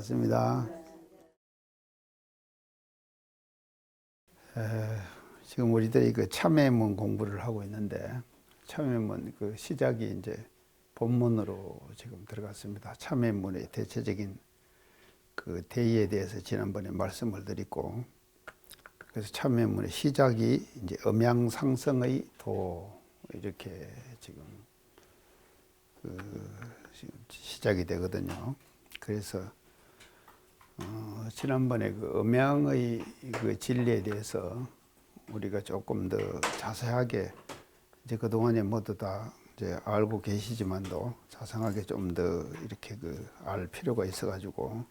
반갑습니다. 지금 우리들이 그 참회문 공부를 하고 있는데, 참회문 그 시작이 이제 본문으로 지금 들어갔습니다. 참회문의 대체적인 그 대의에 대해서 지난번에 말씀을 드리고, 그래서 참회문의 시작이 이제 음양상승의 도, 이렇게 지금 시작이 되거든요. 그래서 지난번에 그 음양의 그 진리에 대해서 우리가 조금 더 자세하게 이제 그동안에 모두 다 이제 알고 계시지만도 자세하게 좀 더 이렇게 알 필요가 있어가지고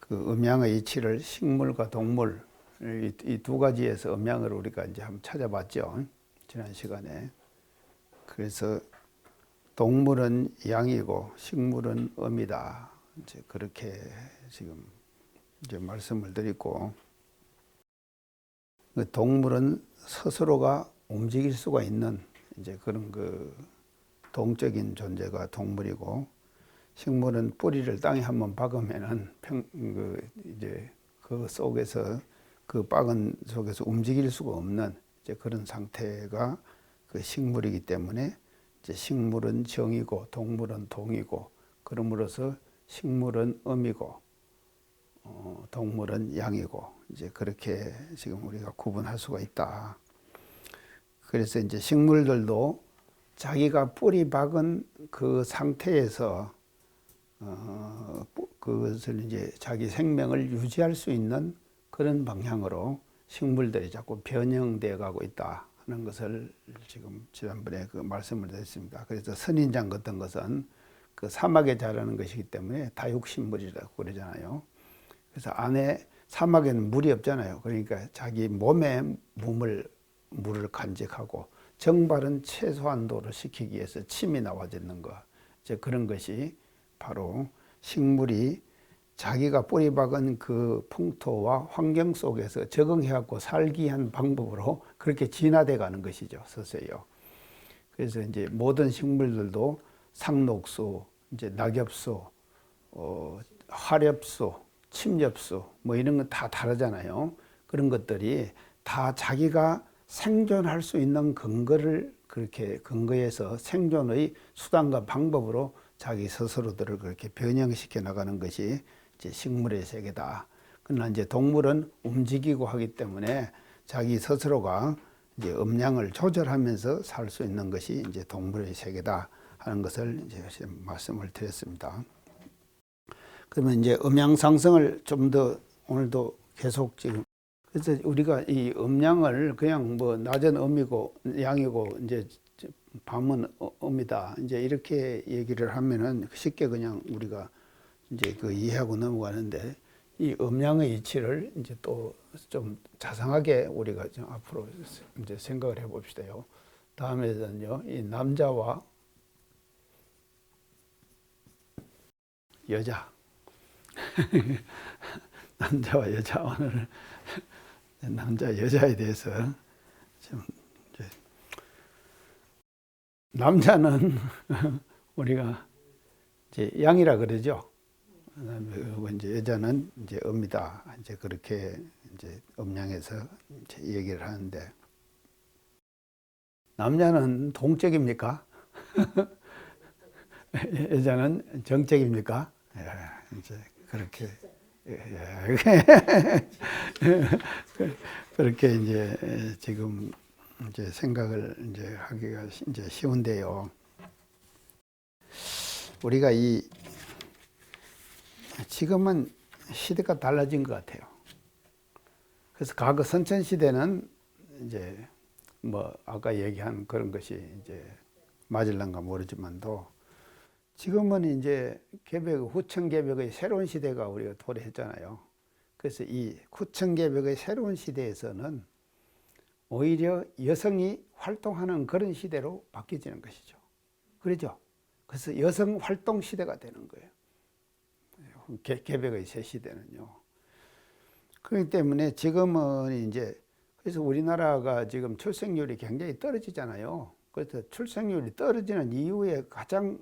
그 음양의 이치를 식물과 동물 이 두 가지에서 음양을 우리가 이제 한번 찾아봤죠. 지난 시간에. 그래서 동물은 양이고 식물은 음이다. 이제 그렇게 지금 이제 말씀을 드리고, 그 동물은 스스로가 움직일 수가 있는 이제 그런 그 동적인 존재가 동물이고, 식물은 뿌리를 땅에 한번 박으면은 이제 그 속에서 그 박은 속에서 움직일 수가 없는 이제 그런 상태가 그 식물이기 때문에 이제 식물은 정이고 동물은 동이고, 그러므로서 식물은 음이고 동물은 양이고, 이제 그렇게 지금 우리가 구분할 수가 있다. 그래서 이제 식물들도 자기가 뿌리 박은 그 상태에서 그것을 이제 자기 생명을 유지할 수 있는 그런 방향으로 식물들이 자꾸 변형되어 가고 있다 하는 것을 지금 지난번에 그 말씀을 드렸습니다. 그래서 선인장 같은 것은 그 사막에 자라는 것이기 때문에 다육식물이라고 그러잖아요. 그래서 안에 사막에는 물이 없잖아요. 그러니까 자기 몸에 물을 간직하고, 정발은 최소한도를 시키기 위해서 침이 나와지는 것, 이제 그런 것이 바로 식물이 자기가 뿌리 박은 그 풍토와 환경 속에서 적응해갖고 살기 위한 방법으로 그렇게 진화돼 가는 것이죠, 서서히요. 그래서 이제 모든 식물들도 상록수, 이제 낙엽수, 화렵수, 침엽수, 뭐 이런 건 다 다르잖아요. 그런 것들이 다 자기가 생존할 수 있는 근거를 그렇게 근거해서 생존의 수단과 방법으로 자기 스스로들을 그렇게 변형시켜 나가는 것이 이제 식물의 세계다. 그러나 이제 동물은 움직이고 하기 때문에 자기 스스로가 이제 음양을 조절하면서 살 수 있는 것이 이제 동물의 세계다 하는 것을 이제 말씀을 드렸습니다. 그러면 이제 음양 상승을 좀 더 오늘도 계속 지금, 그래서 우리가 이 음양을 그냥 뭐 낮은 음이고 양이고 이제 밤은 음이다 이제 이렇게 얘기를 하면은 쉽게 그냥 우리가 이제 그 이해하고 넘어가는데, 이 음양의 이치를 이제 또 좀 자상하게 우리가 좀 앞으로 이제 생각을 해봅시다요. 다음에는요, 이 남자와 여자, 남자와 여자, 오늘 남자 여자에 대해서 좀 이제 남자는 우리가 이제 양이라 그러죠. 그리고 이제 여자는 이제 음이다. 이제 그렇게 이제 음양에서 이제 얘기를 하는데, 남자는 동적입니까? 여자는 정적입니까? 예, 이제 그렇게 그렇게 이제 지금 이제 생각을 이제 하기가 이제 쉬운데요. 우리가 지금은 시대가 달라진 것 같아요. 그래서 과거 선천 시대는 이제 뭐 아까 얘기한 그런 것이 이제 맞을런가 모르지만도, 지금은 이제 후천 개벽의 새로운 시대가 우리가 도래했잖아요. 그래서 이 후천 개벽의 새로운 시대에서는 오히려 여성이 활동하는 그런 시대로 바뀌어지는 것이죠. 그렇죠? 그래서 여성 활동 시대가 되는 거예요. 개벽의 새 시대는요. 그렇기 때문에 지금은 이제, 그래서 우리나라가 지금 출생률이 굉장히 떨어지잖아요. 그래서 출생률이 떨어지는 이유의 가장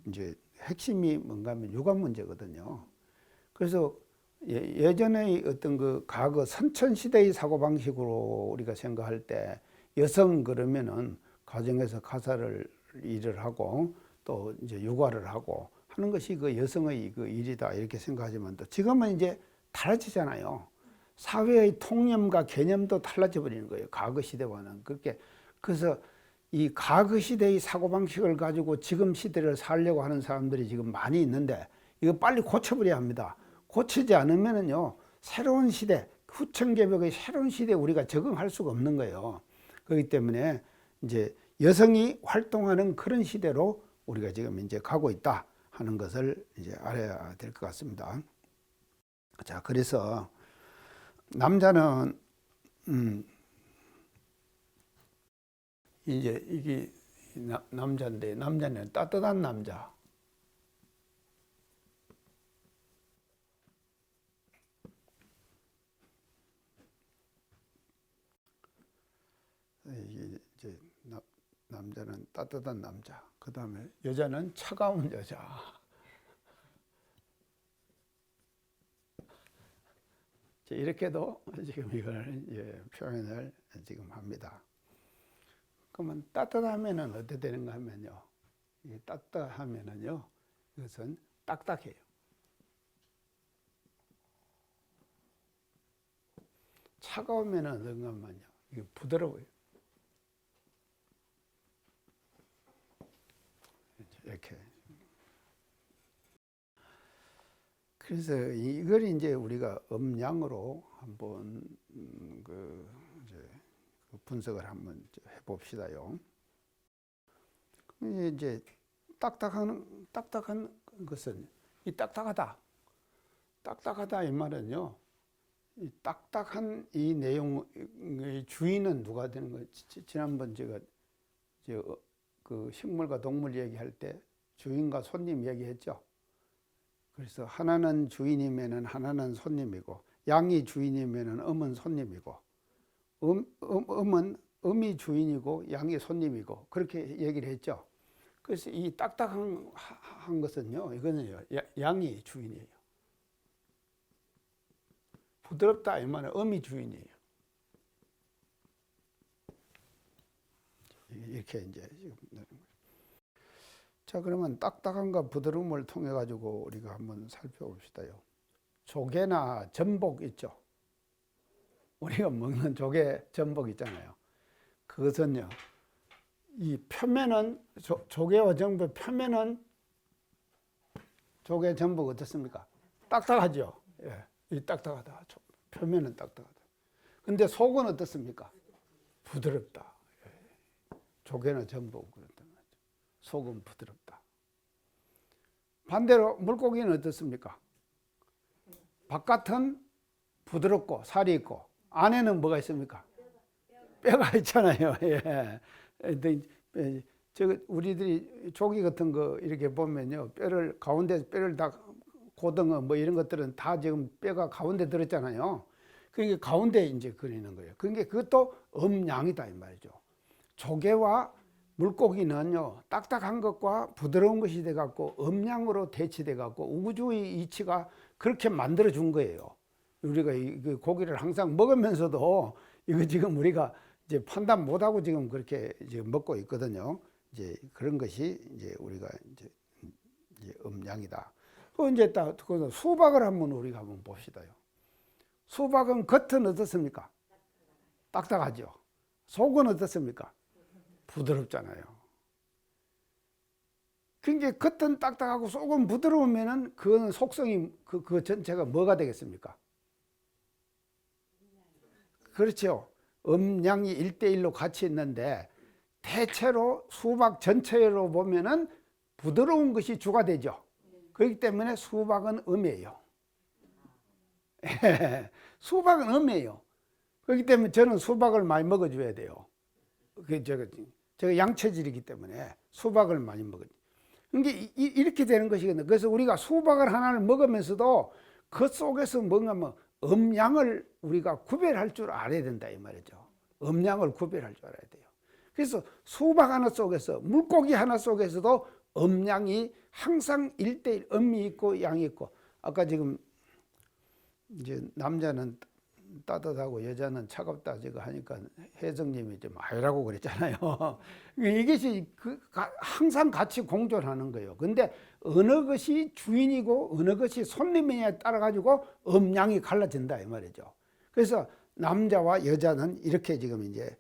이제 핵심이 뭔가 하면 육아 문제거든요. 그래서 예전의 어떤 그 과거 선천시대의 사고방식으로 우리가 생각할 때 여성 그러면은 가정에서 가사를 일을 하고 또 이제 육아를 하고 하는 것이 그 여성의 그 일이다 이렇게 생각하지만 또 지금은 이제 달라지잖아요. 사회의 통념과 개념도 달라져 버리는 거예요. 과거 시대와는. 그렇게 그래서 이 과거 시대의 사고방식을 가지고 지금 시대를 살려고 하는 사람들이 지금 많이 있는데 이거 빨리 고쳐버려야 합니다. 고치지 않으면은요, 새로운 시대, 후천개벽의 새로운 시대에 우리가 적응할 수가 없는 거예요. 그렇기 때문에 이제 여성이 활동하는 그런 시대로 우리가 지금 이제 가고 있다 하는 것을 이제 알아야 될 것 같습니다. 자, 그래서 남자는, 이제 이게 남자인데, 남자는 따뜻한 남자. 이게 이제 남자는 따뜻한 남자. 그 다음에 여자는 차가운 여자. 이렇게도 지금 이걸 표현을 지금 합니다. 그러면 따뜻하면은 어떻게 되는가 하면요. 이게 따뜻하면은요. 이것은 딱딱해요. 차가우면은 어떤가 하면요. 이게 부드러워요. 이렇게. 그래서 이걸 이제 우리가 음양으로 한번 이제 분석을 한번 해봅시다요. 이제 딱딱한 것은 이 딱딱하다 이 말은요. 이 딱딱한 이 내용의 주인은 누가 되는 거예요? 지난번 제가 그 식물과 동물 얘기할 때 주인과 손님 얘기했죠. 그래서 하나는 주인이면은 하나는 손님이고, 양이 주인이면은 음은 손님이고, 음이 주인이고 양이 손님이고 그렇게 얘기를 했죠. 그래서 이 딱딱한 것은요, 이거는요, 양이 주인이에요. 부드럽다 이 말은 음이 주인이에요. 이렇게 이제 자, 그러면 딱딱함과 부드러움을 통해 가지고 우리가 한번 살펴봅시다요. 조개나 전복 있죠. 우리가 먹는 조개, 전복 있잖아요. 그것은요, 이 표면은 조개와 전복 표면은 조개, 전복 어떻습니까? 딱딱하죠. 예, 이 딱딱하다. 표면은 딱딱하다. 근데 속은 어떻습니까? 부드럽다. 예. 조개나 전복 그렇다. 속은 부드럽다. 반대로 물고기는 어떻습니까? 바깥은 부드럽고 살이 있고 안에는 뭐가 있습니까? 뼈가 있잖아요. 예. 우리들이 조기 같은 거 이렇게 보면요, 가운데 뼈를 다 고등어 뭐 이런 것들은 다 지금 뼈가 가운데 들었잖아요. 그게 가운데 이제 그리는 거예요. 그게 그것도 음양이다 이 말이죠. 조개와 물고기는요, 딱딱한 것과 부드러운 것이 돼 갖고 음양으로 대치돼 갖고 우주의 이치가 그렇게 만들어 준 거예요. 우리가 이 고기를 항상 먹으면서도 이거 지금 우리가 이제 판단 못 하고 지금 그렇게 지금 먹고 있거든요. 이제 그런 것이 이제 우리가 이제 음양이다. 그 이제 딱 수박을 우리가 한번 봅시다요. 수박은 겉은 어떻습니까? 딱딱하죠. 속은 어떻습니까? 부드럽잖아요. 그게 겉은 딱딱하고 속은 부드러우면은 그거는 속성이 그 전체가 뭐가 되겠습니까? 그렇죠. 음양이 1대1로 같이 있는데 대체로 수박 전체로 보면은 부드러운 것이 주가 되죠. 그렇기 때문에 수박은 음이에요. 수박은 음이에요. 그렇기 때문에 저는 수박을 많이 먹어줘야 돼요. 제가 양체질이기 때문에 수박을 많이 먹어요. 그러니까 이렇게 되는 것이거든요. 그래서 우리가 수박을 하나를 먹으면서도 그 속에서 뭔가 음양을 우리가 구별할 줄 알아야 된다 이 말이죠. 음양을 구별할 줄 알아야 돼요. 그래서 수박 하나 속에서 물고기 하나 속에서도 음양이 항상 1대1 음이 있고 양이 있고, 아까 지금 이제 남자는 따뜻하고 여자는 차갑다 지금 하니까 혜정님이 좀 아니라고 그랬잖아요. 이것이 항상 같이 공존하는 거예요. 근데 어느 것이 주인이고 어느 것이 손님이냐에 따라 가지고 음양이 갈라진다 이 말이죠. 그래서 남자와 여자는 이렇게 지금 이제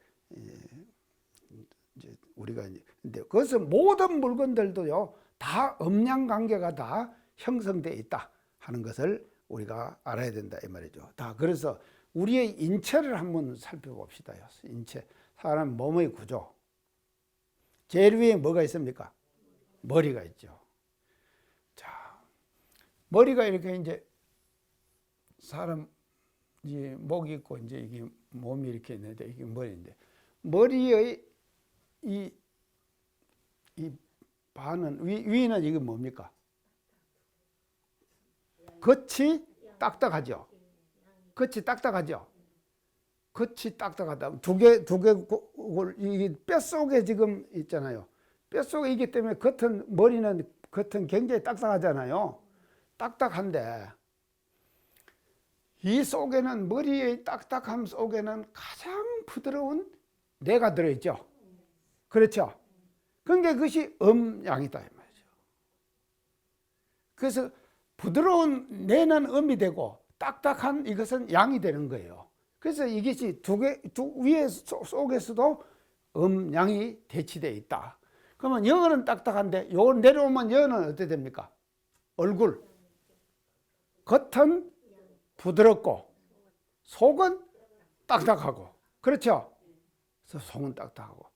우리가 근데 그것은 모든 물건들도요 다 음양 관계가 다 형성되어 있다 하는 것을 우리가 알아야 된다 이 말이죠. 다 그래서 우리의 인체를 한번 살펴봅시다. 인체, 사람 몸의 구조. 제일 위에 뭐가 있습니까? 머리가 있죠. 자, 머리가 이렇게 이제 사람 이제 목이 있고 이제 이게 몸이 이렇게 있는데 이게 머리인데 머리의 이 반은 위는 이게 뭡니까? 겉이 딱딱하죠. 겉이 딱딱하죠. 겉이 딱딱하다. 이 뼛속에 지금 있잖아요. 뼛속에 있기 때문에 머리는 겉은 굉장히 딱딱하잖아요. 딱딱한데 이 속에는 머리의 딱딱함 속에는 가장 부드러운 뇌가 들어있죠. 그렇죠. 그러니까 그것이 음양이다 이 말이죠. 그래서 부드러운 뇌는 음이 되고 딱딱한 이것은 양이 되는 거예요. 그래서 이것이 위에 속에서도 음양이 대치되어 있다. 그러면 영어는 딱딱한데 요 내려오면 영어는 어떻게 됩니까? 얼굴. 겉은 부드럽고 속은 딱딱하고. 그렇죠? 그래서 속은 딱딱하고.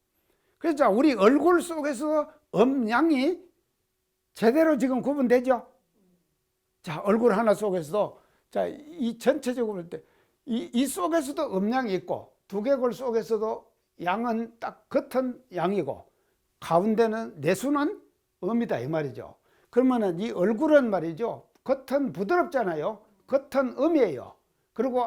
그래서 우리 얼굴 속에서 음양이 제대로 지금 구분되죠? 자, 얼굴 하나 속에서도 자, 이 전체적으로 볼 때 이 속에서도 음양이 있고 두개골 속에서도 양은 딱 겉은 양이고 가운데는 내수는 음이다 이 말이죠. 그러면은 이 얼굴은 말이죠. 겉은 부드럽잖아요. 겉은 음이에요. 그리고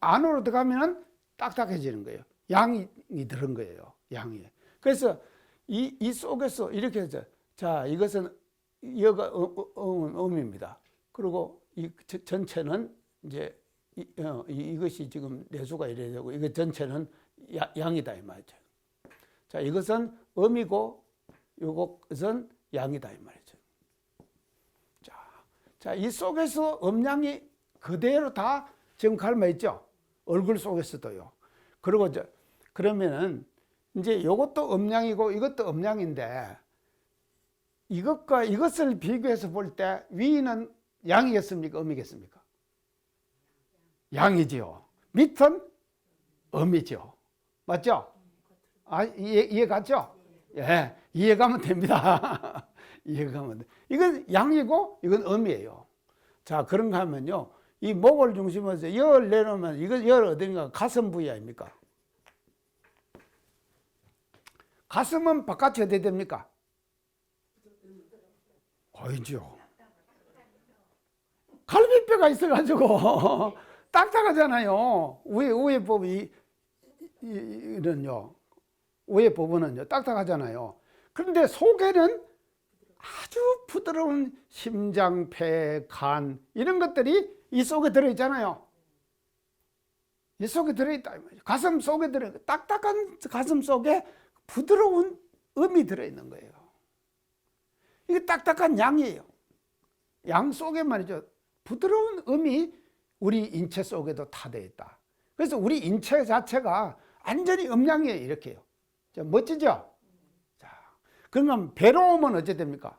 안으로 들어가면은 딱딱해지는 거예요. 양이 들은 거예요. 양이. 그래서 이 속에서 이렇게 해서 자, 이것은 여가 음입니다. 그리고 이 전체는 이제 이것이 지금 내수가 이래야 되고 이거 전체는 양이다 이 말이죠. 자, 이것은 음이고 이것은 양이다 이 말이죠. 자, 이 속에서 음양이 그대로 다 지금 갈마 있죠. 얼굴 속에서도요. 그리고 그러면은 이제 이것도 음양이고 이것도 음양인데 이것과 이것을 비교해서 볼 때 위는 양이겠습니까? 음이겠습니까? 양이지요. 밑은 음이죠. 맞죠? 아, 이해 갔죠? 예, 이해가면 됩니다. 이해가면 돼. 이건 양이고 이건 음이에요. 자, 그런가 하면요. 이 목을 중심으로 해서 열 내놓으면 이거 열 어딘가 가슴 부위 아닙니까? 가슴은 바깥이 어디 됩니까? 보이죠. 갈비뼈가 있어가지고 딱딱하잖아요. 위에 부분이 이런요. 위에 부분은요 딱딱하잖아요. 그런데 속에는 아주 부드러운 심장, 폐, 간 이런 것들이 이 속에 들어있잖아요. 이 속에 들어있다. 가슴 속에 들어있고 딱딱한 가슴 속에 부드러운 음이 들어있는 거예요. 이게 딱딱한 양이에요. 양 속에 말이죠. 부드러운 음이 우리 인체 속에도 다 되어 있다. 그래서 우리 인체 자체가 완전히 음양이에요. 이렇게요. 자, 멋지죠? 자, 그러면 배로 오면 어찌 됩니까?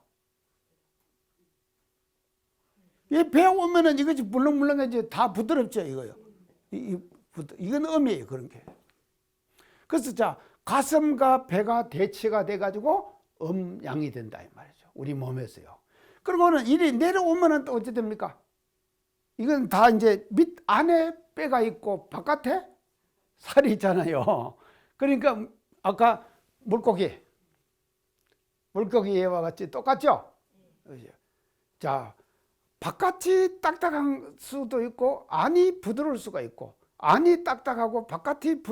이 배 오면은 이것이 물렁물렁해지 다 부드럽죠, 이거요. 이건 음이에요, 그런 게. 그래서 자, 가슴과 배가 대치가 돼가지고 음양이 된다, 이 말이죠. 우리 몸에서요. 그리고는 이리 내려오면은 또 어찌 됩니까? 이건 다 이제 밑 안에 뼈가 있고 바깥에 살이 있잖아요. 그러니까 아까 물고기와 같이 똑같죠? 자, 바깥이 딱딱한 수도 있고 안이 부드러울 수가 있고 안이 딱딱하고 바깥이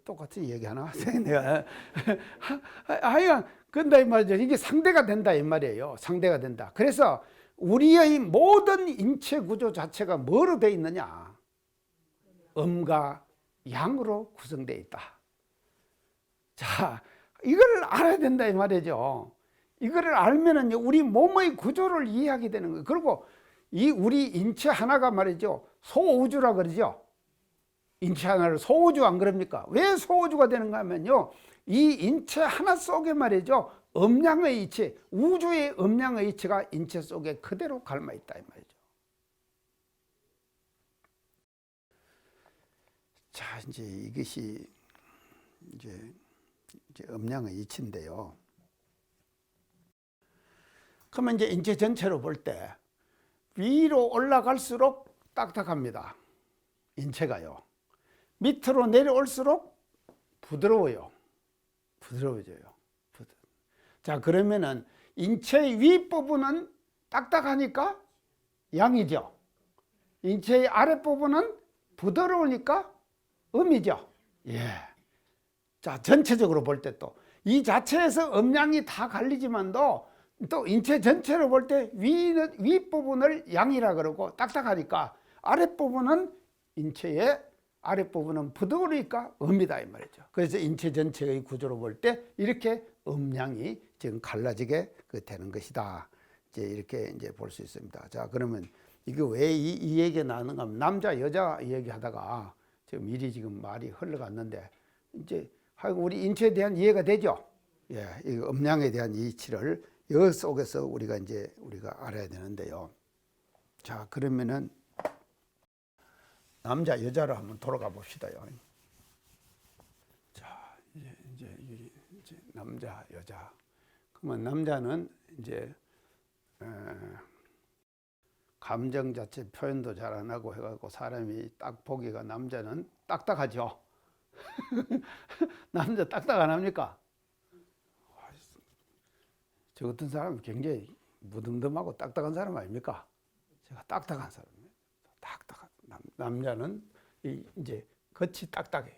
똑같은 얘기 하나 내가 하여간 근데 이 말이죠. 이게 상대가 된다 이 말이에요. 상대가 된다. 그래서 우리의 모든 인체 구조 자체가 뭐로 되어 있느냐? 음과 양으로 구성되어 있다. 자, 이걸 알아야 된다 이 말이죠. 이거를 알면은 우리 몸의 구조를 이해하게 되는 거예요. 그리고 이 우리 인체 하나가 말이죠. 소우주라 그러죠. 인체 하나를 소우주 안 그럽니까? 왜 소우주가 되는가 하면요. 이 인체 하나 속에 말이죠. 음양의 이치, 우주의 음양의 이치가 인체 속에 그대로 갈마 있다 이 말이죠. 자, 이제 이것이 이제 음양의 이치인데요. 그러면 이제 인체 전체로 볼 때 위로 올라갈수록 딱딱합니다. 인체가요. 밑으로 내려올수록 부드러워요. 부드러워져요. 자, 그러면은 인체의 윗부분은 딱딱하니까 양이죠. 인체의 아랫부분은 부드러우니까 음이죠. 예. 자, 전체적으로 볼 때 또 이 자체에서 음양이 다 갈리지만도 또 인체 전체로 볼 때 윗부분을 양이라 그러고 딱딱하니까 아랫부분은 인체의 아랫부분은 부드러우니까 음이다 이 말이죠. 그래서 인체 전체의 구조로 볼 때 이렇게 음양이 지금 갈라지게 되는 것이다. 이제 이렇게 이제 볼 수 있습니다. 자, 그러면 이게 왜 이 얘기가 나는가 하면 남자 여자 얘기하다가 지금 일이 지금 말이 흘러갔는데 이제 우리 인체에 대한 이해가 되죠. 예, 이 음양에 대한 이치를 여 속에서 우리가 알아야 되는데요. 자, 그러면은 남자 여자로 한번 돌아가 봅시다요. 자, 이제 남자 여자. 그러면 남자는 이제 감정 자체 표현도 잘 안 하고 해갖고 사람이 딱 보기가 남자는 딱딱하죠. 남자 딱딱 안 합니까? 저 같은 사람은 굉장히 무덤덤하고 딱딱한 사람 아닙니까? 제가 딱딱한 사람이에요. 딱딱한 남자는 이제 겉이 딱딱해요.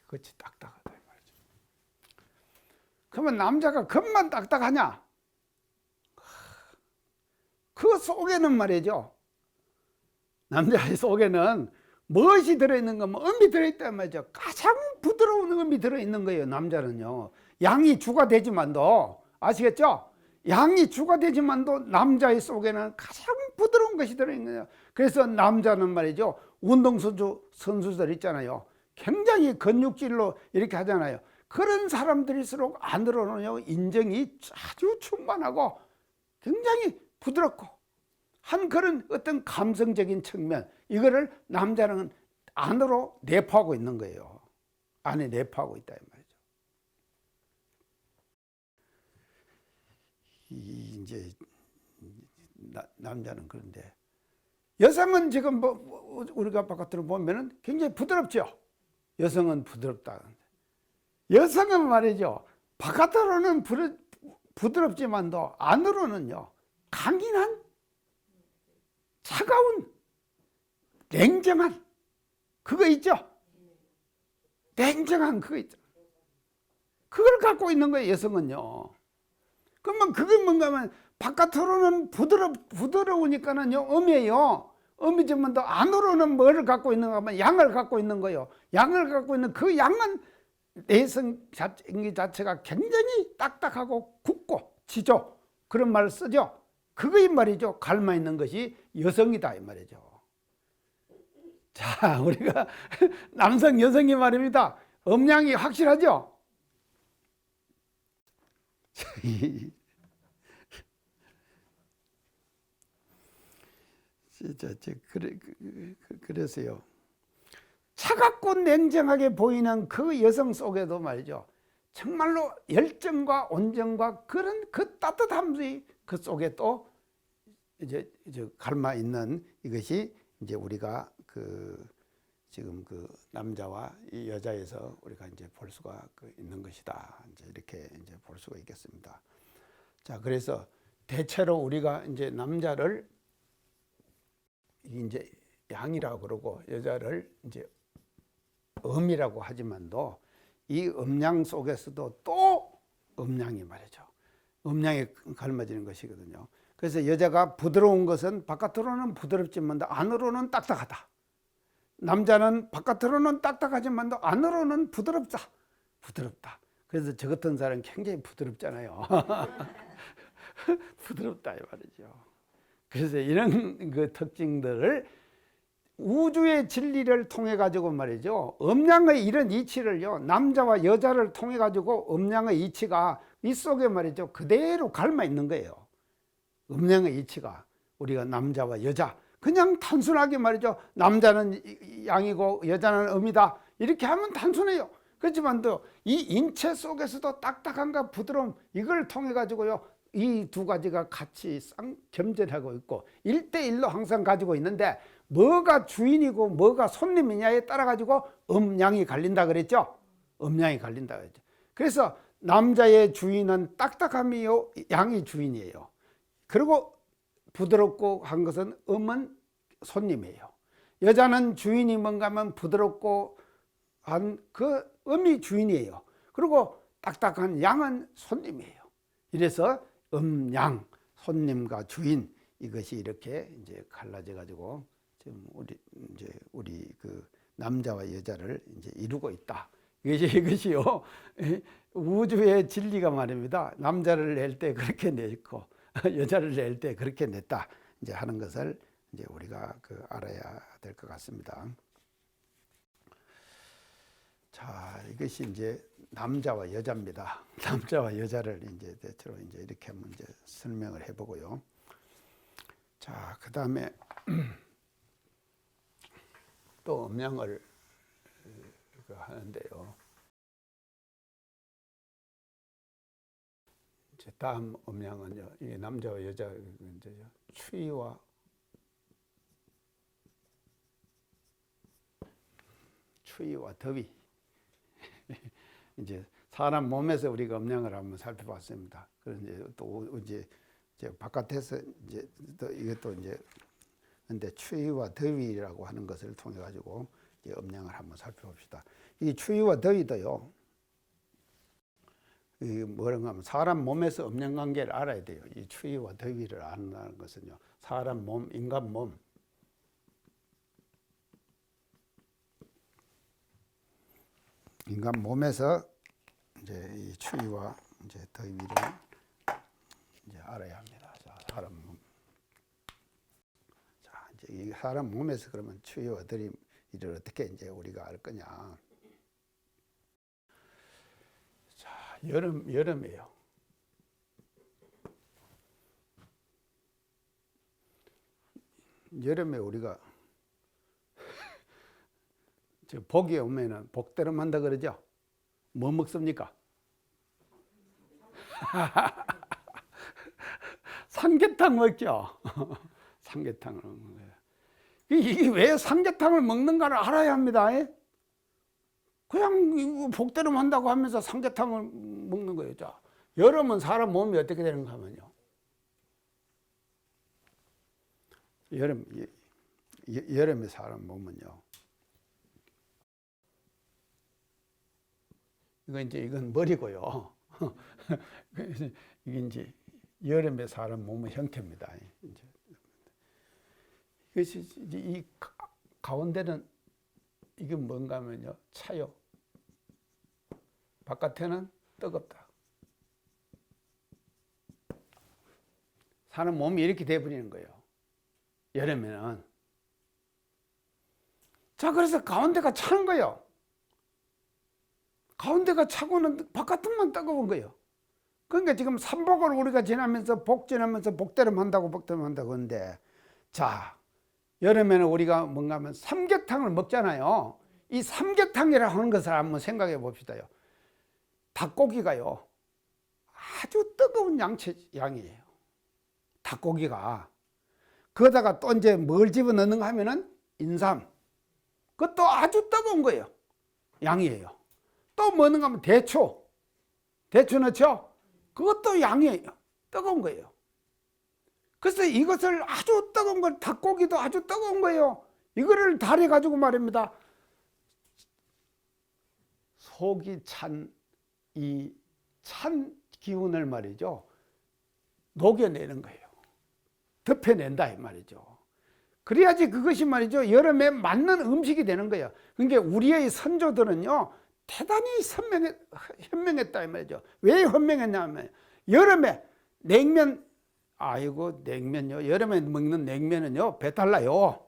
겉이 딱딱하다 이 말이죠. 그러면 남자가 겉만 딱딱하냐? 그 속에는 말이죠. 남자의 속에는 무엇이 들어있는 거, 음이 들어있단 말이죠. 가장 부드러운 음이 들어있는 거예요, 남자는요. 양이 주가 되지만도, 아시겠죠? 양이 주가 되지만도 남자의 속에는 가장 부드러운 것이 들어있는 거예요. 그래서 남자는 말이죠. 운동선수들 있잖아요. 굉장히 근육질로 이렇게 하잖아요. 그런 사람들일수록 안으로는요, 인정이 아주 충만하고 굉장히 부드럽고 한 그런 어떤 감성적인 측면, 이거를 남자는 안으로 내포하고 있는 거예요. 안에 내포하고 있다 이 말이죠. 이제 남자는 그런데 여성은 지금 우리가 바깥으로 보면은 굉장히 부드럽죠. 여성은 부드럽다. 여성은 말이죠. 바깥으로는 부드럽지만도 안으로는요, 강인한, 차가운, 냉정한 그거 있죠. 냉정한 그거 있죠. 그걸 갖고 있는 거예요, 여성은요. 그러면 그게 뭔가 하면 바깥으로는 부드러우니까는요, 음이에요. 음이지만 또 안으로는 뭐를 갖고 있는가 하면 양을 갖고 있는 거예요. 양을 갖고 있는 그 양은 내성 자체가 굉장히 딱딱하고 굳고 지죠. 그런 말을 쓰죠. 그거이 말이죠. 갈마 있는 것이 여성이다 이 말이죠. 자, 우리가 남성 여성이 말입니다. 음양이 확실하죠. 그래서요, 차갑고 냉정하게 보이는 그 여성 속에도 말이죠, 정말로 열정과 온정과 그런 그 따뜻함이 그 속에 또 이제 갈마 있는 이것이 이제 우리가 지금 남자와 이 여자에서 우리가 이제 볼 수가 있는 것이다. 이제 이렇게 이제 볼 수가 있겠습니다. 자, 그래서 대체로 우리가 이제 남자를 이제 양이라고 그러고 여자를 이제 음이라고 하지만도 이 음양 속에서도 또 음양이 말이죠. 음양에 갈라지는 것이거든요. 그래서 여자가 부드러운 것은 바깥으로는 부드럽지만 안으로는 딱딱하다. 남자는 바깥으로는 딱딱하지만 안으로는 부드럽다. 부드럽다. 그래서 저 같은 사람은 굉장히 부드럽잖아요. 부드럽다 이 말이죠. 그래서 이런 그 특징들을 우주의 진리를 통해 가지고 말이죠. 음양의 이런 이치를요. 남자와 여자를 통해 가지고 음양의 이치가 이 속에 말이죠. 그대로 갈마 있는 거예요. 음양의 이치가 우리가 남자와 여자 그냥 단순하게 말이죠. 남자는 양이고 여자는 음이다. 이렇게 하면 단순해요. 그렇지만 또 이 인체 속에서도 딱딱함과 부드러움 이걸 통해 가지고요. 이 두 가지가 같이 겸전하고 있고 1대1로 항상 가지고 있는데 뭐가 주인이고 뭐가 손님이냐에 따라 가지고 음양이 갈린다 그랬죠. 음양이 갈린다 그랬죠. 그래서 남자의 주인은 딱딱함이요. 양이 주인이에요. 그리고 부드럽고 한 것은 음은 손님이에요. 여자는 주인이 뭔가 하면 부드럽고 한 그 음이 주인이에요. 그리고 딱딱한 양은 손님이에요. 이래서 양, 손님과 주인 이것이 이렇게 이제 갈라져 가지고 지금 우리 그 남자와 여자를 이제 이루고 있다. 이것이요 우주의 진리가 말입니다. 남자를 낼 때 그렇게 냈고 여자를 낼 때 그렇게 냈다. 이제 하는 것을 이제 우리가 그 알아야 될 것 같습니다. 자, 이것이 이제 남자와 여자입니다. 남자와 여자를 이제 대체로 이제 이렇게 한번 이제 설명을 해보고요. 자, 그 다음에 또 음양을 하는데요. 이제 다음 음양은요, 이 남자와 여자 이제 추위와 더위. 이제 사람 몸에서 우리가 음양을 한번 살펴봤습니다. 그런데 또 이제 바깥에서 이제 또 이것도 이제 근데 추위와 더위라고 하는 것을 통해 가지고 이제 음양을 한번 살펴봅시다. 이 추위와 더위도요. 이 뭐라고 하면 사람 몸에서 음양 관계를 알아야 돼요. 이 추위와 더위를 안다는 것은요. 사람 몸, 인간 몸. 인간 몸에서 이제 이 추위와 이제 더위를 이제 알아야 합니다. 자, 사람 몸. 자, 이제 이 사람 몸에서 그러면 추위와 더위를 어떻게 이제 우리가 알 거냐? 자, 여름이에요. 여름에 우리가 저 복이 오면은 복대름 한다 그러죠? 뭐 먹습니까? 삼계탕 먹죠? 삼계탕을 먹는 거예요. 이게 왜 삼계탕을 먹는가를 알아야 합니다. 그냥 복대름 한다고 하면서 삼계탕을 먹는 거예요. 자, 여름은 사람 몸이 어떻게 되는가 하면요. 여름에 사람 몸은요. 이건 머리고요. 이게 이제 여름에 사람 몸의 형태입니다. 이것이 이제 이 가운데는 이게 뭔가 하면요. 차요. 바깥에는 뜨겁다. 사람 몸이 이렇게 돼버리는 거예요. 여름에는. 자, 그래서 가운데가 차는 거예요. 가운데가 차고는 바깥은 뜨거운 거예요. 그러니까 지금 삼복을 우리가 지나면서 복대름 한다고 하는데, 자, 여름에는 우리가 뭔가 하면 삼계탕을 먹잖아요. 이 삼계탕이라고 하는 것을 한번 생각해 봅시다요. 닭고기가요, 아주 뜨거운 양이에요. 닭고기가. 거기다가 또 이제 뭘 집어넣는가 하면은 인삼. 그것도 아주 뜨거운 거예요. 양이에요. 또 뭐는가 하면 대추 넣죠? 그것도 양이에요. 뜨거운 거예요. 그래서 이것을 아주 뜨거운 걸, 닭고기도 아주 뜨거운 거예요. 이거를 달여가지고 말입니다. 속이 찬 이 찬 기운을 말이죠. 녹여내는 거예요. 덮여낸다 이 말이죠. 그래야지 그것이 말이죠. 여름에 맞는 음식이 되는 거예요. 그러니까 우리의 선조들은요. 대단히 현명했다 이 말이죠. 왜 현명했냐면 여름에 냉면 아이고 냉면요. 여름에 먹는 냉면은요. 배탈 나요.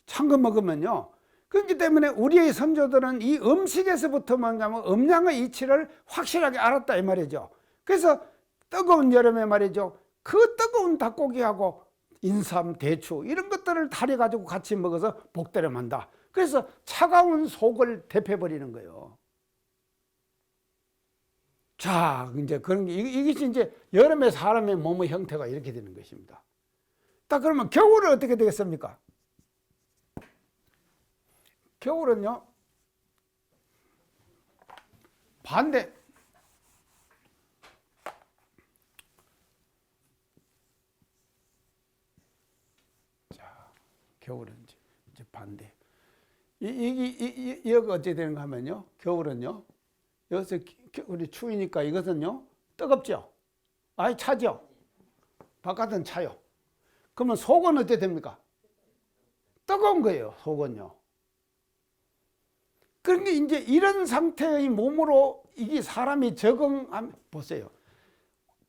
찬 거 먹으면요. 그렇기 때문에 우리의 선조들은 이 음식에서부터 뭔가면 음양의 이치를 확실하게 알았다 이 말이죠. 그래서 뜨거운 여름에 말이죠. 그 뜨거운 닭고기하고 인삼, 대추 이런 것들을 달여가지고 같이 먹어서 복대를 만다. 그래서 차가운 속을 데펴버리는 거예요. 자, 이제 그런 게, 이것이 이제 여름에 사람의 몸의 형태가 이렇게 되는 것입니다. 딱 그러면 겨울은 어떻게 되겠습니까? 겨울은요, 반대. 자, 겨울은 이제 반대. 여기가 어떻게 되는가 하면요, 겨울은요, 여기서 우리 추위니까 이것은요, 뜨겁죠? 아니, 차죠? 바깥은 차요. 그러면 속은 어떻게 됩니까? 뜨거운 거예요, 속은요. 그러니까 이제 이런 상태의 몸으로 이게 사람이 적응하면, 보세요.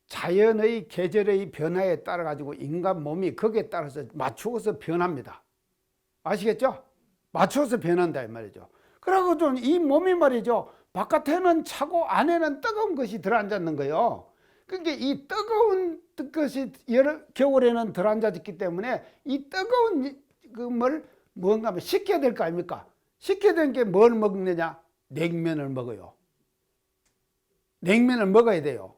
자연의 계절의 변화에 따라 가지고 인간 몸이 거기에 따라서 맞추어서 변합니다. 아시겠죠? 맞춰서 변한다 이 말이죠. 그러고 좀 이 몸이 말이죠. 바깥에는 차고 안에는 뜨거운 것이 들어앉았는 거예요. 그러니까 이 뜨거운 것이 겨울에는 들어앉았기 때문에 이 뜨거운 걸 뭔가 하면 식혀야 될 거 아닙니까? 식혀야 되는 게 뭘 먹느냐? 냉면을 먹어요. 냉면을 먹어야 돼요.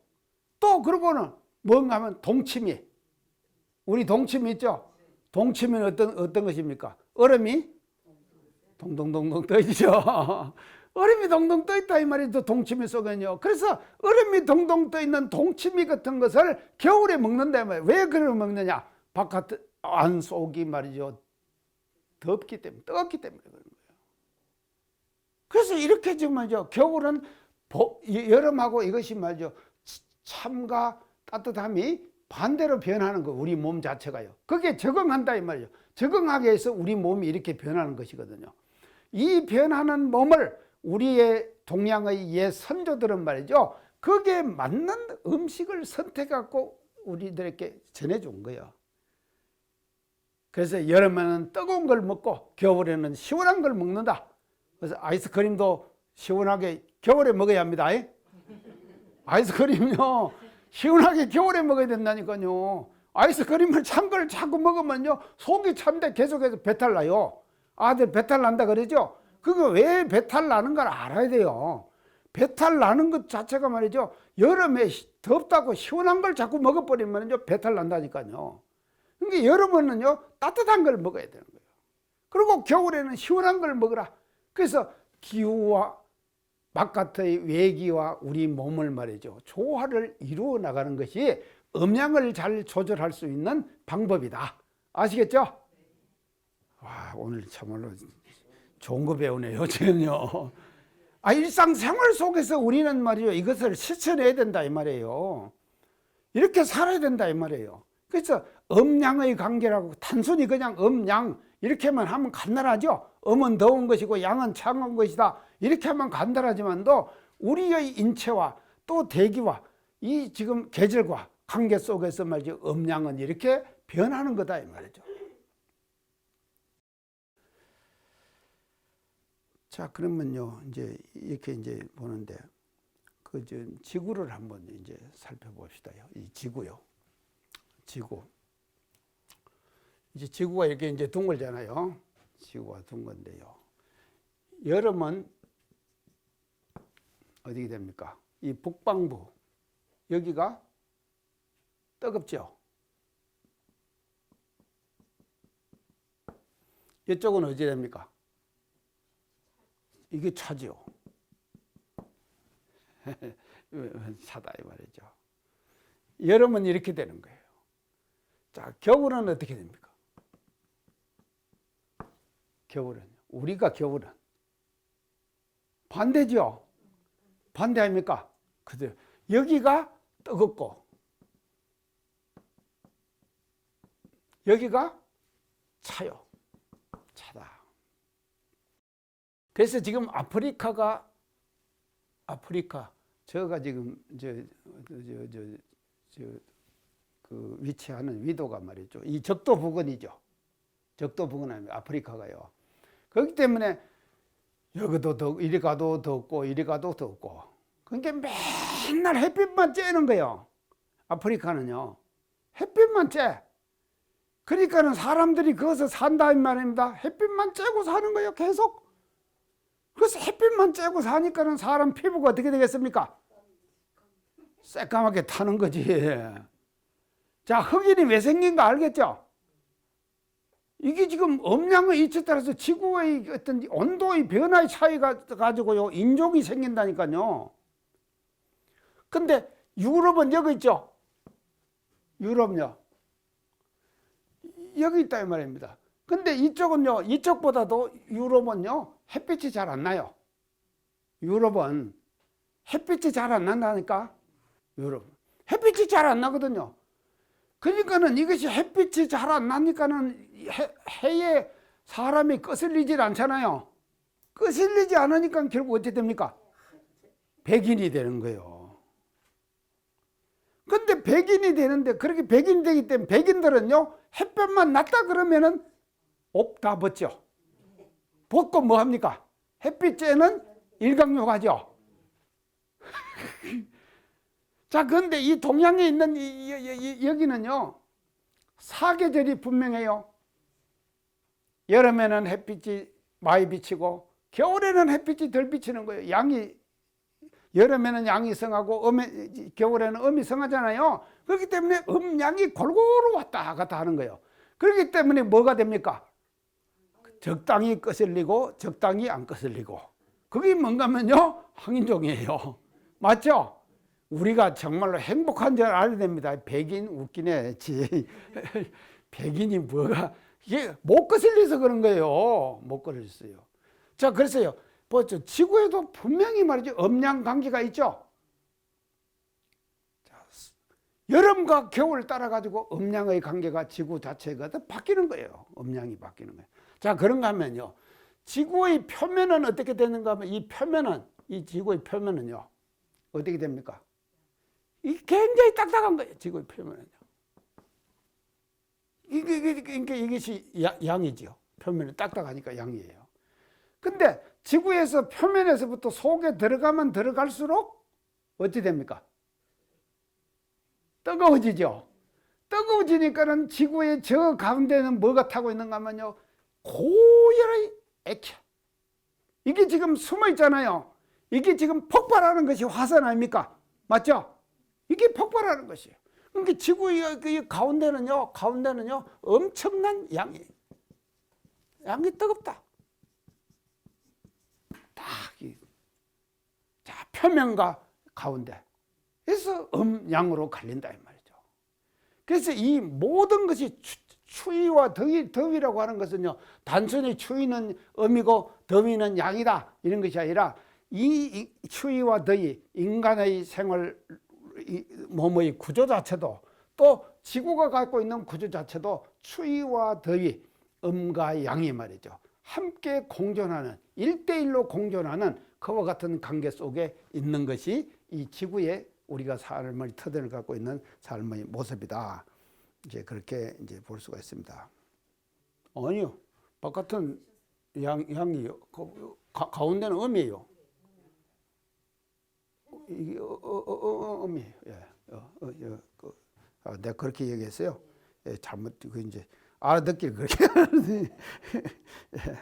또 그러고는 뭔가 하면 동치미. 우리 동치미 있죠? 동치미는 어떤 것입니까? 얼음이 동동동동 떠있죠. 얼음이 동동 떠있다 이 말이죠. 동치미 속에는요. 그래서 얼음이 동동 떠있는 동치미 같은 것을 겨울에 먹는다 말이에요. 왜 그걸 먹느냐? 바깥 안 속이 말이죠. 덥기 때문에, 뜨겁기 때문에 그런 거예요. 그래서 이렇게 지금 말이죠. 겨울은 여름하고 이것이 말이죠. 참과 따뜻함이 반대로 변하는 거, 우리 몸 자체가요. 그게 적응한다 이 말이죠. 적응하게 해서 우리 몸이 이렇게 변하는 것이거든요. 이 변하는 몸을 우리의 동양의 옛 선조들은 말이죠. 거기에 맞는 음식을 선택하고 우리들에게 전해준 거예요. 그래서 여름에는 뜨거운 걸 먹고 겨울에는 시원한 걸 먹는다. 그래서 아이스크림도 시원하게 겨울에 먹어야 합니다. 아이스크림요. 시원하게 겨울에 먹어야 된다니까요. 아이스크림을 찬 걸 자꾸 먹으면요. 속이 찬데 계속해서 배탈 나요. 아들 배탈 난다 그러죠? 그거 왜 배탈 나는 걸 알아야 돼요. 배탈 나는 것 자체가 말이죠. 여름에 덥다고 시원한 걸 자꾸 먹어버리면요. 배탈 난다니까요. 그러니까 여름에는요. 따뜻한 걸 먹어야 되는 거예요. 그리고 겨울에는 시원한 걸 먹으라. 그래서 기후와 바깥의 외기와 우리 몸을 말이죠. 조화를 이루어 나가는 것이 음양을 잘 조절할 수 있는 방법이다. 아시겠죠? 와, 오늘 참말로 좋은 거 배우네요, 저는요. 일상생활 속에서 우리는 말이죠. 이것을 실천해야 된다, 이 말이에요. 이렇게 살아야 된다, 이 말이에요. 그래서 음양의 관계라고 단순히 그냥 음양 이렇게만 하면 간단하죠. 음은 더운 것이고 양은 차가운 것이다. 이렇게 하면 간단하지만도 우리의 인체와 또 대기와 이 지금 계절과 관계 속에서 말이죠. 음양은 이렇게 변하는 거다, 이 말이죠. 자, 그러면요, 이제 이렇게 이제 보는데, 지구를 한번 이제 살펴봅시다요. 이 지구요. 지구. 이제 지구가 이렇게 이제 둥글잖아요. 지구가 둥근데요. 여름은 어디게 됩니까? 이 북방부. 여기가 뜨겁죠? 이쪽은 어디 됩니까? 이게 차죠. 차다 이 말이죠. 여름은 이렇게 되는 거예요. 자, 겨울은 어떻게 됩니까? 겨울은 우리가 겨울은 반대죠. 반대 아닙니까? 그대로. 여기가 뜨겁고 여기가 차요. 차다. 그래서 지금 아프리카 저가 지금 그 위치하는 위도가 말이죠. 이 적도 부근이죠. 적도 부근 아닙니까? 아프리카가요. 그렇기 때문에 여기도 더 이리 가도 덥고 이리 가도 덥고. 그러니까 맨날 햇빛만 쬐는 거예요. 아프리카는요. 햇빛만 쬐. 그러니까는 사람들이 거기서 산다 이 말입니다. 햇빛만 쬐고 사는 거예요. 계속. 그래서 햇빛만 쬐고 사니까는 사람 피부가 어떻게 되겠습니까? 새까맣게 타는 거지. 자, 흑인이 왜 생긴 거 알겠죠? 이게 지금 음양의 이치에 따라서 지구의 어떤 온도의 변화의 차이가 가지고요, 인종이 생긴다니까요. 근데 유럽은 여기 있죠? 유럽요. 여기 있다 이 말입니다. 근데 이쪽은요, 이쪽보다도 유럽은요, 햇빛이 잘 안 나요. 유럽은 햇빛이 잘 안 난다니까? 유럽. 햇빛이 잘 안 나거든요. 그러니까는 이것이 햇빛이 잘 안 나니까는 해에 사람이 거슬리질 않잖아요. 거슬리지 않으니까 결국 어떻게 됩니까? 백인이 되는 거예요. 근데 백인이 되는데 그렇게 백인이 되기 때문에 백인들은요, 햇볕만 났다 그러면은 옷 다 벗죠. 벗고 뭐 합니까? 햇빛 쬐는 일광욕하죠. 자, 그런데 이 동양에 있는 여기는요, 사계절이 분명해요. 여름에는 햇빛이 많이 비치고 겨울에는 햇빛이 덜 비치는 거예요. 여름에는 양이 성하고 겨울에는 음이 성하잖아요. 그렇기 때문에 양이 골고루 왔다 갔다 하는 거예요. 그렇기 때문에 뭐가 됩니까? 적당히 거슬리고 적당히 안 거슬리고. 그게 뭔가면요, 황인종이에요. 맞죠? 우리가 정말로 행복한 줄 알아야 됩니다. 백인 웃기네. 백인이 뭐가, 이게 못 거슬려서 그런 거예요. 못 거슬렸어요. 자, 그래서요, 뭐죠? 지구에도 분명히 말이죠, 음양 관계가 있죠. 자, 여름과 겨울 따라가지고 음양의 관계가 지구 자체가 바뀌는 거예요. 음양이 바뀌는 거예요. 자, 그런가 하면요, 지구의 표면은 어떻게 되는가 하면 이 지구의 표면은요, 어떻게 됩니까? 이 굉장히 딱딱한 거예요. 지구의 표면은요. 이것이 양이죠. 표면이 딱딱하니까 양이에요. 근데 지구에서 표면에서부터 속에 들어가면 들어갈수록 어찌 됩니까? 뜨거워지죠. 뜨거워지니까는 지구의 저 가운데는 뭐가 타고 있는가 하면요, 고열의 액체. 이게 지금 숨어 있잖아요. 이게 지금 폭발하는 것이 화산 아닙니까? 맞죠? 이게 폭발하는 것이에요. 그러니까 지구의 가운데는요, 엄청난 양이 뜨겁다. 딱, 자, 표면과 가운데. 그래서 양으로 갈린다, 이 말이죠. 그래서 이 모든 것이 추위와 더위라고 하는 것은요, 단순히 추위는 음이고 더위는 양이다, 이런 것이 아니라 이 추위와 더위, 인간의 생활, 몸의 구조 자체도, 또 지구가 갖고 있는 구조 자체도 추위와 더위, 음과 양이 말이죠, 함께 공존하는, 1대1로 공존하는 그와 같은 관계 속에 있는 것이 이 지구에 우리가 삶의 터전을 갖고 있는 삶의 모습이다. 이제 그렇게 이제 볼 수가 있습니다. 아니요, 바깥은 양이요. 가운데는 음이에요. 이게 음이에요. 예. 내가 그렇게 얘기했어요. 예, 잘못 그 이제 알아듣길 그렇게 하는데. 예.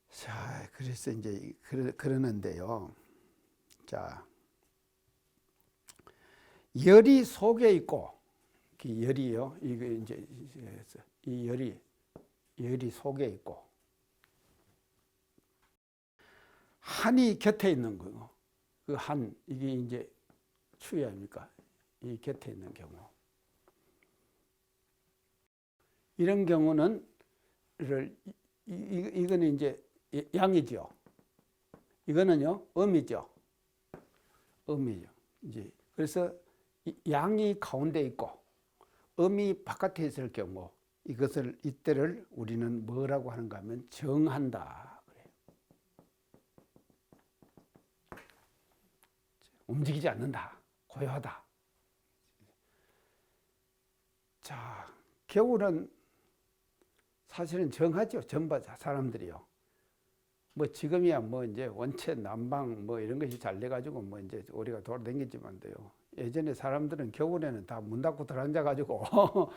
자, 그래서 이제 그러는데요. 자, 열이 속에 있고, 열이요. 이게 이제 이 열이 속에 있고, 한이 곁에 있는 거고, 그 한, 이게 이제 추위 아닙니까? 이 곁에 있는 경우. 이런 경우는, 이거는 이제 양이죠. 이거는요, 음이죠. 음이죠. 이제 그래서 양이 가운데 있고 음이 바깥에 있을 경우 이때를 우리는 뭐라고 하는가 하면 정한다 그래요. 움직이지 않는다. 고요하다. 자, 겨울은 사실은 정하죠. 전부 사람들이요. 뭐 지금이야 뭐 이제 원체 난방 뭐 이런 것이 잘 돼가지고 뭐 이제 우리가 돌아다니지만도요. 예전에 사람들은 겨울에는 다 문 닫고 들어앉아가지고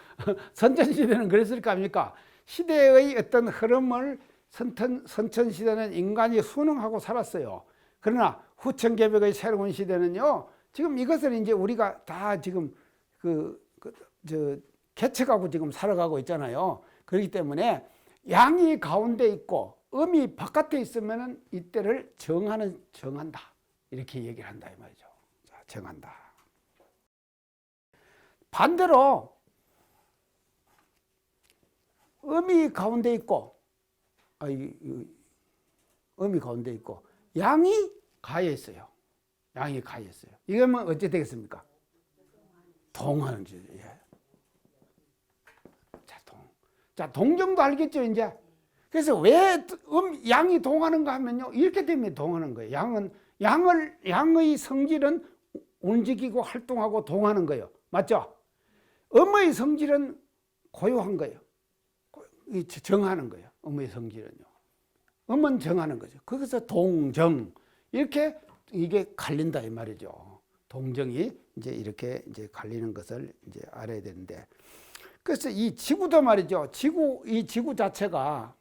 선천시대는 그랬을 거 아닙니까? 시대의 어떤 흐름을 선천시대는 인간이 순응하고 살았어요. 그러나 후천개벽의 새로운 시대는요. 지금 이것을 이제 우리가 다 지금 개척하고 지금 살아가고 있잖아요. 그렇기 때문에 양이 가운데 있고 음이 바깥에 있으면은 이때를 정한다. 이렇게 얘기를 한다 이 말이죠. 자, 정한다. 반대로 음이 가운데 있고 음이 가운데 있고 양이 가에 있어요. 양이 가에 있어요. 이러면 어찌 되겠습니까? 동하는 짓. 예. 자, 동정도 알겠죠, 이제? 그래서 왜 양이 동하는가 하면요. 이렇게 되면 동하는 거예요. 양의 성질은 움직이고 활동하고 동하는 거예요. 맞죠? 음의 성질은 고요한 거예요. 정하는 거예요. 음의 성질은요. 음은 정하는 거죠. 거기서 동정. 이렇게 이게 갈린다, 이 말이죠. 동정이 이제 이렇게 이제 갈리는 것을 이제 알아야 되는데. 그래서 이 지구도 말이죠. 이 지구 자체가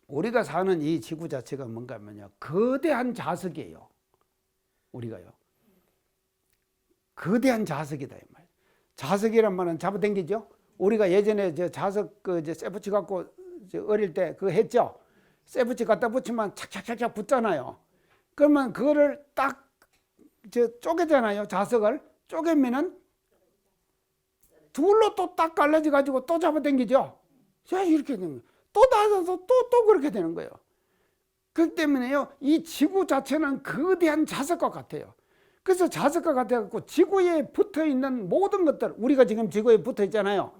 우리가 사는 이 지구 자체가 뭔가 하면요. 거대한 자석이에요. 우리가요. 거대한 자석이다 이 말. 자석이란 말은 잡아당기죠. 우리가 예전에 자석 쇠붙이 갖고 어릴 때 그거 했죠. 쇠붙이 갖다 붙이면 착착착착 붙잖아요. 그러면 그거를 딱 쪼개잖아요. 자석을 쪼개면은 둘로 또 딱 갈라져 가지고 또 잡아당기죠. 자, 이렇게 되는 거예요. 또 닫아서 또 그렇게 되는 거예요. 그렇기 때문에요, 이 지구 자체는 거대한 자석과 같아요. 그래서 자석과 같아갖고 지구에 붙어 있는 모든 것들, 우리가 지금 지구에 붙어 있잖아요.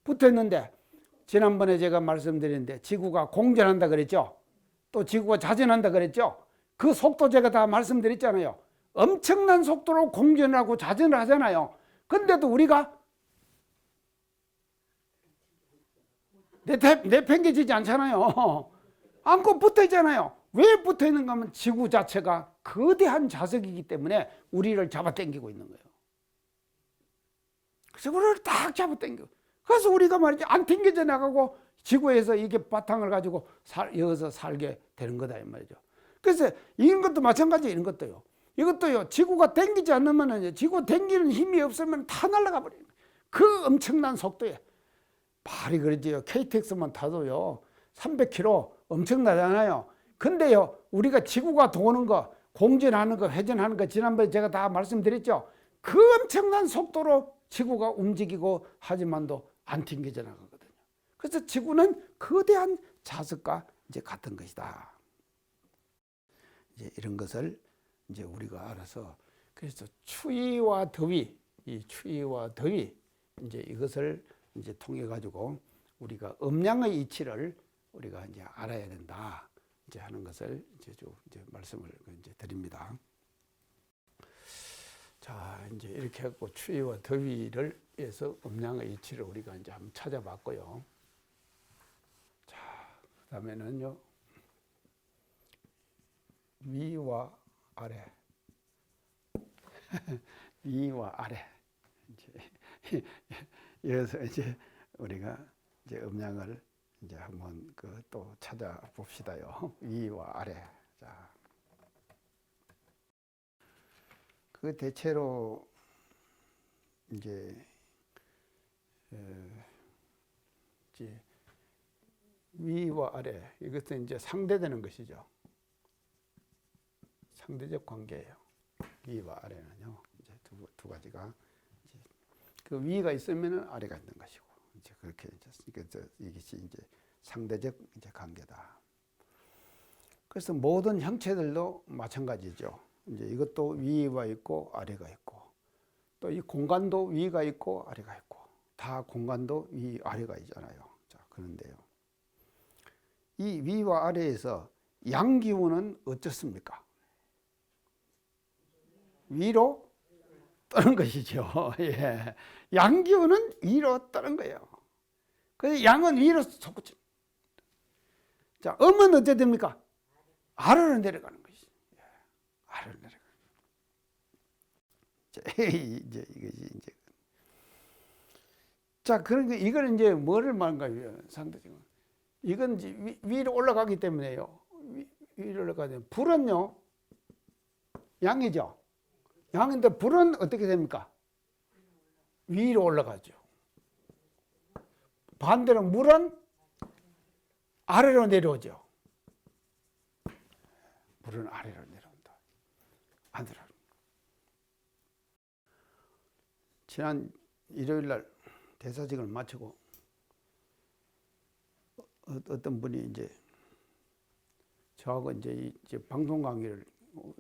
붙어 있는데, 지난번에 제가 말씀드렸는데, 지구가 공전한다 그랬죠? 또 지구가 자전한다 그랬죠? 그 속도 제가 다 말씀드렸잖아요. 엄청난 속도로 공전을 하고 자전을 하잖아요. 근데도 우리가 내팽개치지 않잖아요. 안고 붙어 있잖아요. 왜 붙어 있는가 하면 지구 자체가 거대한 자석이기 때문에 우리를 잡아당기고 있는 거예요. 그래서 우리를 딱 잡아당겨. 그래서 우리가 말이지 안 당겨져 나가고 지구에서 이게 바탕을 가지고 여기서 살게 되는 거다 이 말이죠. 그래서 이런 것도 마찬가지 이런 것도요. 이것도요. 지구가 당기지 않으면 지구 당기는 힘이 없으면 다 날아가 버리는 거예요. 그 엄청난 속도에. 발이 그러지요. KTX만 타도요. 300km 엄청나잖아요. 근데요. 우리가 지구가 도는 거, 공전하는 거, 회전하는 거 지난번에 제가 다 말씀드렸죠. 그 엄청난 속도로 지구가 움직이고 하지만도 안 튕겨져 나가거든요. 그래서 지구는 거대한 자석과 이제 같은 것이다. 이제 이런 것을 이제 우리가 알아서 그래서 추위와 더위, 이 추위와 더위 이제 이것을 이제 통해 가지고 우리가 음양의 이치를 우리가 이제 알아야 된다. 이제 하는 것을 이제 말씀을 이제 드립니다. 자, 이제 이렇게 하고 추위와 더위를 위해서 음양의 이치를 우리가 이제 한번 찾아봤고요. 자, 그다음에는요. 위와 아래. 위와 아래. 이제 여기서 이제 우리가 이제 음양을 이제 한번 또 찾아봅시다요. 위와 아래. 자, 대체로 이제 위와 아래 이것은 이제 상대되는 것이죠. 상대적 관계예요. 위와 아래는요. 이제 두 가지가 이제 그 위가 있으면은 아래가 있는 것이고 이제 그렇게 이제 이것이 이제 상대적 이제 관계다. 그래서 모든 형체들도 마찬가지죠. 이제 이것도 위가 있고 아래가 있고, 또 이 공간도 위가 있고 아래가 있고, 다 공간도 위 아래가 있잖아요. 자, 그런데요, 이 위와 아래에서 양기운은 어떻습니까? 위로 떠는 것이죠. 예. 양기운은 위로 떠는 거예요. 그래서 양은 위로 솟구쳐. 자, 음은 어떻게 됩니까? 아래로 내려가는 것이죠. 예. 아래로 내려가는 거죠. 이제 이것이 이제. 자, 그러니까 이걸 이제 뭐를 말한가요? 상대적으로. 이건 이제 위로 올라가기 때문에요. 위로 올라가면 불은요, 양이죠. 양인데 불은 어떻게 됩니까? 위로 올라가죠. 반대로 물은 아래로 내려오죠. 물은 아래로 내려온다. 안으로. 지난 일요일 날 대사직을 마치고 어떤 분이 이제 저하고 이제 방송 강의를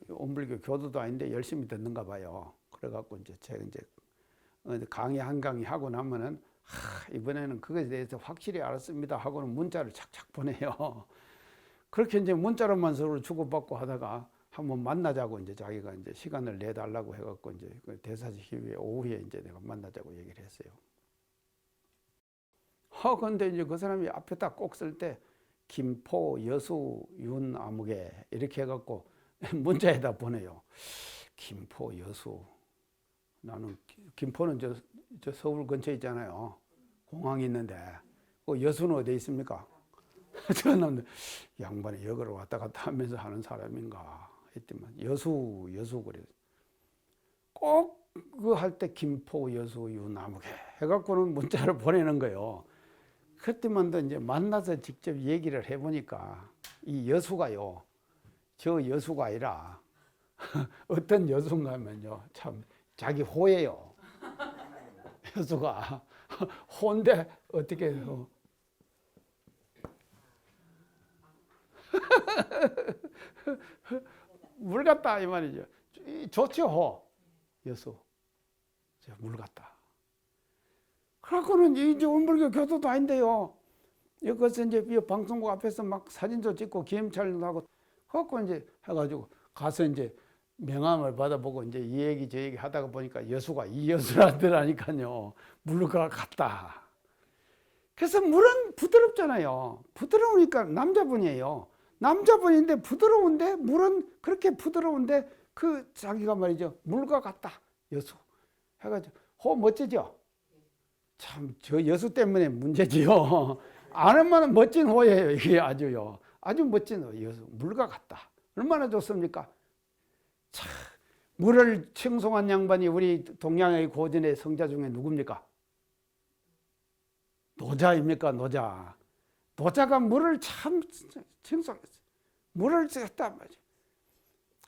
온불교 교도도 아닌데 열심히 듣는가 봐요. 그래갖고 이제 제가 이제 강의 한 강의 하고 나면은 이번에는 그것에 대해서 확실히 알았습니다 하고는 문자를 착착 보내요. 그렇게 이제 문자로만 서로 주고받고 하다가 한번 만나자고 이제 자기가 이제 시간을 내달라고 해갖고 이제 그 대사직 희위에 오후에 이제 내가 만나자고 얘기를 했어요. 근데 이제 그 사람이 앞에다 꼭 쓸 때 김포 여수 윤 아무개 이렇게 해갖고 문자에다 보내요. 김포 여수. 나는 김포는 저 서울 근처에 있잖아요. 공항이 있는데 여수는 어디에 있습니까? 저는 양반이 여기로 왔다 갔다 하면서 하는 사람인가 했더만 여수 그래. 꼭 그 할 때 김포 여수 유나무게 해갖고는 문자를 보내는 거예요. 그때만도 이제 만나서 직접 얘기를 해보니까 이 여수가요, 저 여수가 아니라 어떤 여수인가 하면요, 참 자기 호예요. 여수가 호인데 어떻게 해서 물 같다 이 말이죠. 좋죠, 호 여수. 물 같다. 그래갖고는 이제 온불교 교도도 아닌데요. 여기서 이제 방송국 앞에서 막 사진도 찍고 기념촬영도 하고, 그래갖고 이제 해가지고 가서 이제 명함을 받아보고 이제 이 얘기 저 얘기 하다가 보니까 여수가 이 여수라더라니까요. 물과 같다. 그래서 물은 부드럽잖아요. 부드러우니까 남자분이에요. 남자분인데 부드러운데 물은 그렇게 부드러운데 그 자기가 말이죠. 물과 같다. 여수. 해가지고 호 멋지죠? 참 저 여수 때문에 문제지요. 아는만은 멋진 호예요. 이게 아주요. 아주 멋진 호. 여수. 물과 같다. 얼마나 좋습니까? 참 물을 칭송한 양반이 우리 동양의 고전의 성자 중에 누굽니까? 노자입니까? 노자. 노자가 물을 참 칭송했어요. 물을 했단 말이죠.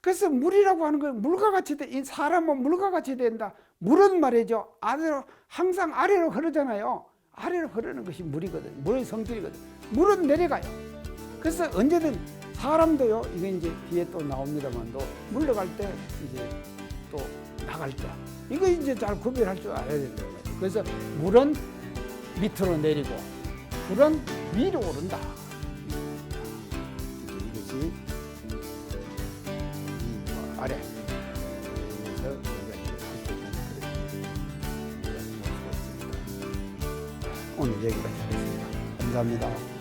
그래서 물이라고 하는 건 물과 같이 돼. 이 사람은 물과 같이 된다. 물은 말이죠. 아래로, 항상 아래로 흐르잖아요. 아래로 흐르는 것이 물이거든. 물의 성질이거든. 물은 내려가요. 그래서 언제든 사람도요, 이게 이제 뒤에 또 나옵니다만도 물러갈 때, 이제 또 나갈 때. 이거 이제 잘 구별할 줄 알아야 된다. 그래서 물은 밑으로 내리고, 물은 위로 오른다. 이것이 아래. 그래서 우리가 이제 할수 있는 그런 모습이 있습니다. 오늘 여기까지 하겠습니다. 감사합니다.